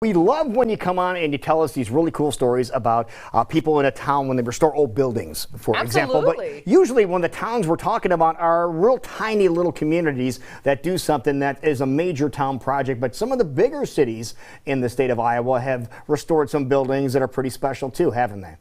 We love when you come on and you tell us these really cool stories about people in a town when they restore old buildings, for example. But usually when the towns we're talking about are real tiny little communities that do something that is a major town project. But some of the bigger cities in the state of Iowa have restored some buildings that are pretty special too, haven't they?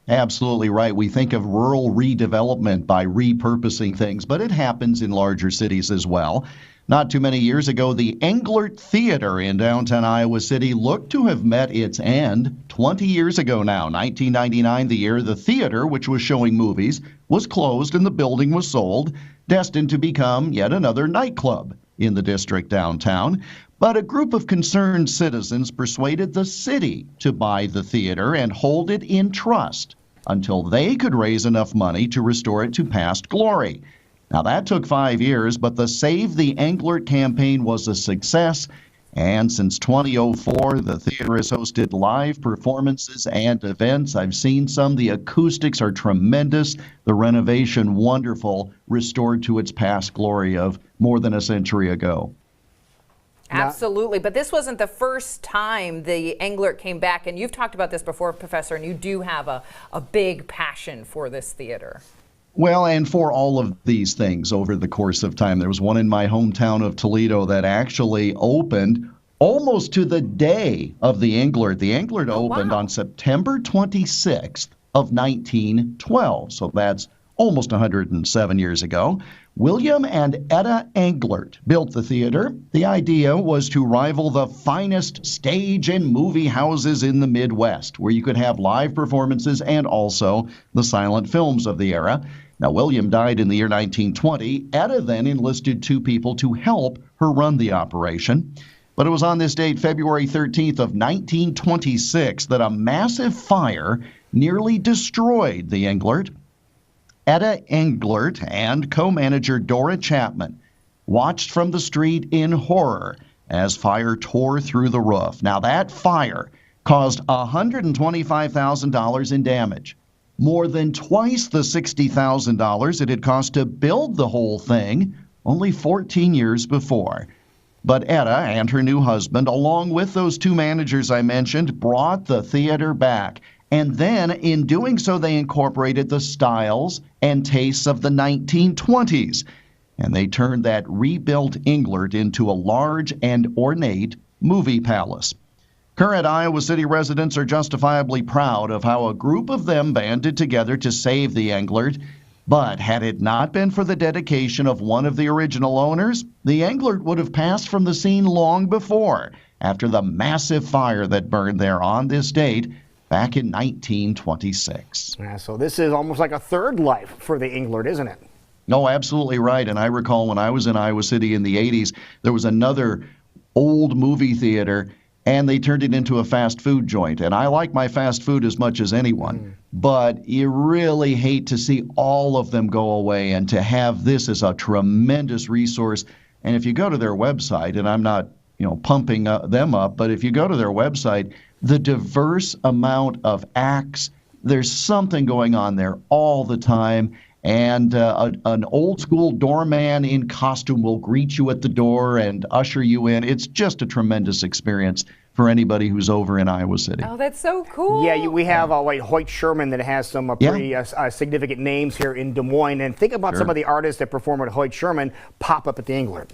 Absolutely right. We think of rural redevelopment by repurposing things, but it happens in larger cities as well. Not too many years ago, the Englert Theater in downtown Iowa City looked to have met its end 20 years ago now. 1999, the year the theater, which was showing movies, was closed and the building was sold, destined to become yet another nightclub in the district downtown. But a group of concerned citizens persuaded the city to buy the theater and hold it in trust until they could raise enough money to restore it to past glory. Now, that took 5 years, but the Save the Englert campaign was a success. And since 2004, the theater has hosted live performances and events. I've seen some. The acoustics are tremendous. The renovation, wonderful, restored to its past glory of more than a century ago. Absolutely. But this wasn't the first time the Englert came back. And you've talked about this before, Professor, and you do have a big passion for this theater. Well, and for all of these things over the course of time, there was one in my hometown of Toledo that actually opened almost to the day of the Englert. The Englert opened on September 26th of 1912, so that's almost 107 years ago. William and Etta Englert built the theater. The idea was to rival the finest stage and movie houses in the Midwest, where you could have live performances and also the silent films of the era. Now, William died in the year 1920. Etta then enlisted two people to help her run the operation. But it was on this date, February 13th of 1926, that a massive fire nearly destroyed the Englert. Etta Englert and co-manager Dora Chapman watched from the street in horror as fire tore through the roof. Now, that fire caused $125,000 in damage, more than twice the $60,000 it had cost to build the whole thing only 14 years before. But Etta and her new husband, along with those two managers I mentioned, brought the theater back. And then, in doing so, they incorporated the styles and tastes of the 1920s. And they turned that rebuilt Englert into a large and ornate movie palace. Current Iowa City residents are justifiably proud of how a group of them banded together to save the Englert. But had it not been for the dedication of one of the original owners, the Englert would have passed from the scene long before, after the massive fire that burned there on this date back in 1926. Yeah, so this is almost like a third life for the Englert, isn't it? No, absolutely right. And I recall when I was in Iowa City in the 80s, there was another old movie theater, and they turned it into a fast food joint. And I like my fast food as much as anyone, but you really hate to see all of them go away, and to have this as a tremendous resource. And if you go to their website, and I'm not, pumping them up, but if you go to their website, the diverse amount of acts, there's something going on there all the time. And an old school doorman in costume will greet you at the door and usher you in. It's just a tremendous experience for anybody who's over in Iowa City. Oh, that's so cool. Yeah, we have Hoyt Sherman that has some pretty significant names here in Des Moines. And think about some of the artists that perform at Hoyt Sherman pop up at the Englert.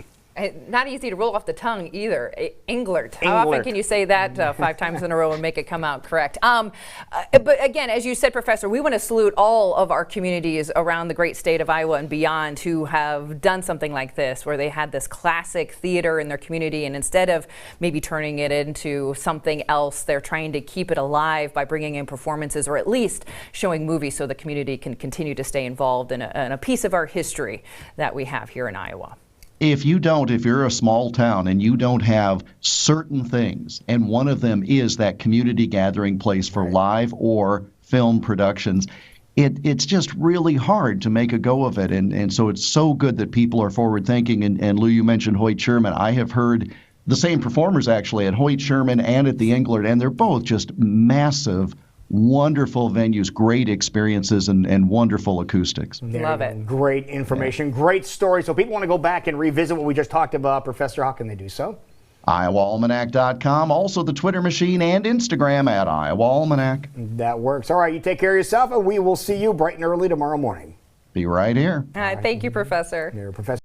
Not easy to roll off the tongue either. Englert. How often can you say that 5 times in a row and make it come out correct? But again, as you said, Professor, we want to salute all of our communities around the great state of Iowa and beyond who have done something like this, where they had this classic theater in their community, and instead of maybe turning it into something else, they're trying to keep it alive by bringing in performances or at least showing movies so the community can continue to stay involved in a piece of our history that we have here in Iowa. If you're a small town and you don't have certain things, and one of them is that community gathering place for live or film productions, it's just really hard to make a go of it. And so it's so good that people are forward thinking. And Lou, you mentioned Hoyt Sherman. I have heard the same performers actually at Hoyt Sherman and at the Englert, and they're both just massive, wonderful venues, great experiences, and wonderful acoustics. Love it. Great information, great story. So people want to go back and revisit what we just talked about, Professor, how can they do so? IowaAlmanac.com, also the Twitter machine and Instagram at Iowa Almanac. That works. All right, you take care of yourself, and we will see you bright and early tomorrow morning. Be right here. Thank you, Professor. Professor.